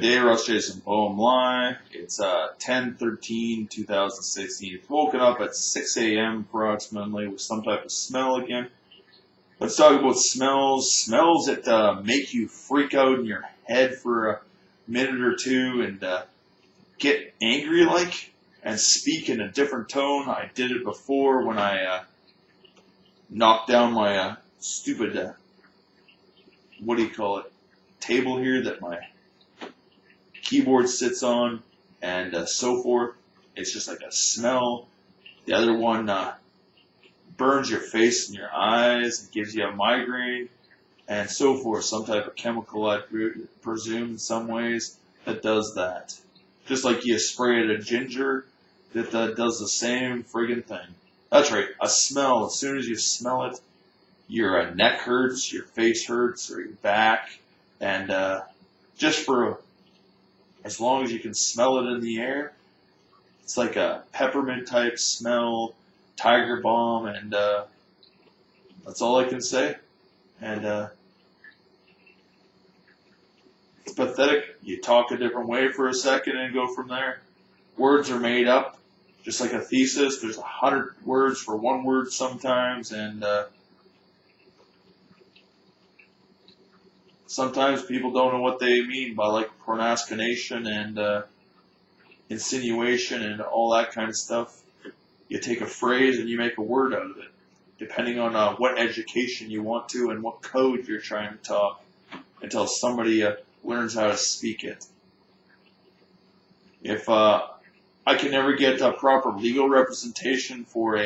day, Russ Jason Bohm Lie. It's 10/13/2016. Woken up at 6 a.m. approximately with some type of smell again. Let's talk about smells. Smells that make you freak out in your head for a minute or two and get angry like and speak in a different tone. I did it before when I knocked down my stupid, table here that my keyboard sits on and so forth. It's just like a smell. The other one burns your face and your eyes and gives you a migraine and so forth. Some type of chemical, I presume, in some ways that does that. Just like you spray it a ginger that does the same friggin' thing. That's right, a smell. As soon as you smell it, your neck hurts, your face hurts, or your back, and just for as long as you can smell it in the air, it's like a peppermint type smell, tiger balm, and that's all I can say. And it's pathetic. You talk a different way for a second and go from there. Words are made up, just like a thesis. There's 100 words for one word sometimes, and sometimes people don't know what they mean by like pronunciation and insinuation and all that kind of stuff. You take a phrase and you make a word out of it, depending on what education you want to and what code you're trying to talk, until somebody learns how to speak it. If I can never get proper legal representation for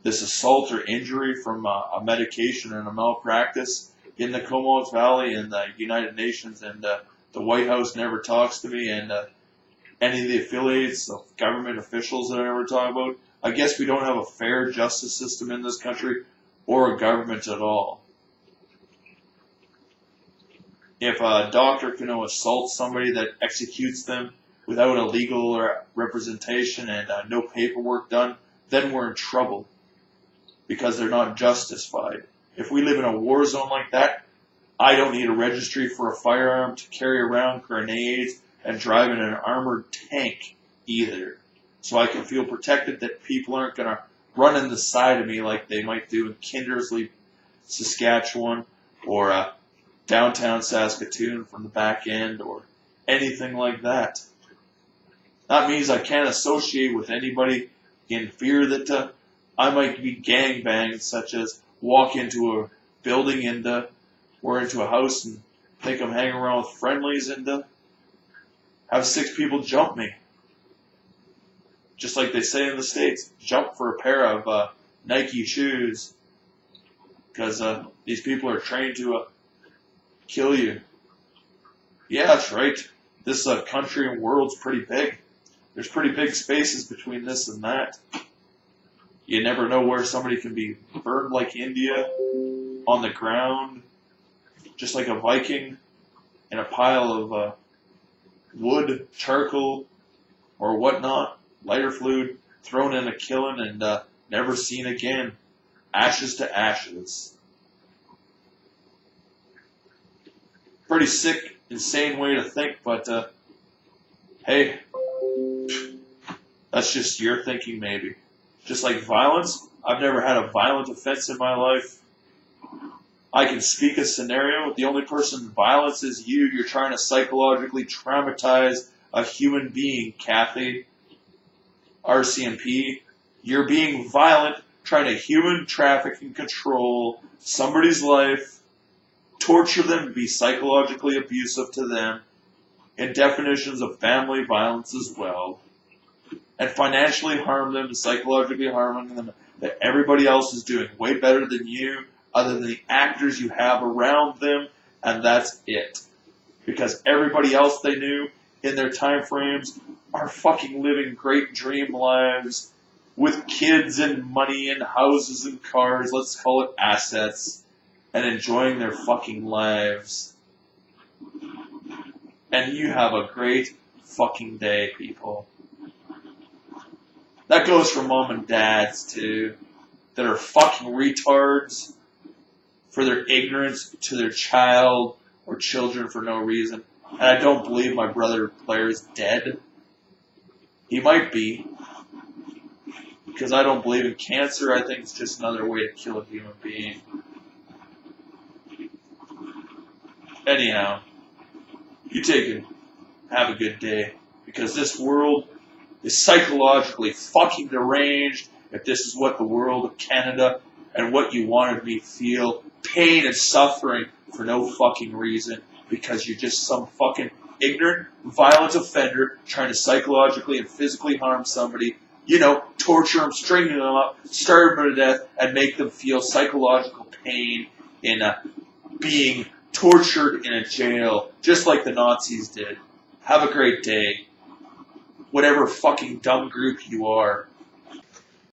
this assault or injury from a medication and a malpractice in the Comox Valley and the United Nations, and the White House never talks to me, and any of the affiliates of government officials that I ever talk about, I guess we don't have a fair justice system in this country or a government at all. If a doctor can assault somebody that executes them without a legal representation and no paperwork done, then we're in trouble because they're not justified. If we live in a war zone like that, I don't need a registry for a firearm to carry around grenades and drive in an armored tank either. So I can feel protected that people aren't going to run in the side of me like they might do in Kindersley, Saskatchewan, or downtown Saskatoon from the back end, or anything like that. That means I can't associate with anybody in fear that I might be gangbanged, such as walk into a building and or into a house and think I'm hanging around with friendlies and have 6 people jump me. Just like they say in the States, jump for a pair of Nike shoes, because these people are trained to kill you. Yeah, that's right. This country and world's pretty big. There's pretty big spaces between this and that. You never know where somebody can be burned like India, on the ground, just like a Viking, in a pile of wood, charcoal, or whatnot, lighter fluid, thrown in a kiln and never seen again. Ashes to ashes. Pretty sick, insane way to think, but hey, that's just your thinking maybe. Just like violence, I've never had a violent offense in my life. I can speak a scenario. The only person violence is you. You're trying to psychologically traumatize a human being, Kathy. RCMP. You're being violent, trying to human traffic and control somebody's life, torture them, be psychologically abusive to them, and definitions of family violence as well, and financially harm them and psychologically harming them that everybody else is doing way better than you, other than the actors you have around them, and that's it. Because everybody else they knew in their time frames are fucking living great dream lives with kids and money and houses and cars, let's call it assets, and enjoying their fucking lives. And you have a great fucking day, people. That goes for mom and dads, too, that are fucking retards for their ignorance to their child or children for no reason. And I don't believe my brother Blair is dead. He might be. Because I don't believe in cancer. I think it's just another way to kill a human being. Anyhow, you take it. Have a good day. Because this world is psychologically fucking deranged. If this is what the world of Canada and what you wanted me to feel, pain and suffering for no fucking reason, because you're just some fucking ignorant, violent offender trying to psychologically and physically harm somebody, torture them, string them up, starve them to death, and make them feel psychological pain in being tortured in a jail, just like the Nazis did. Have a great day. Whatever fucking dumb group you are.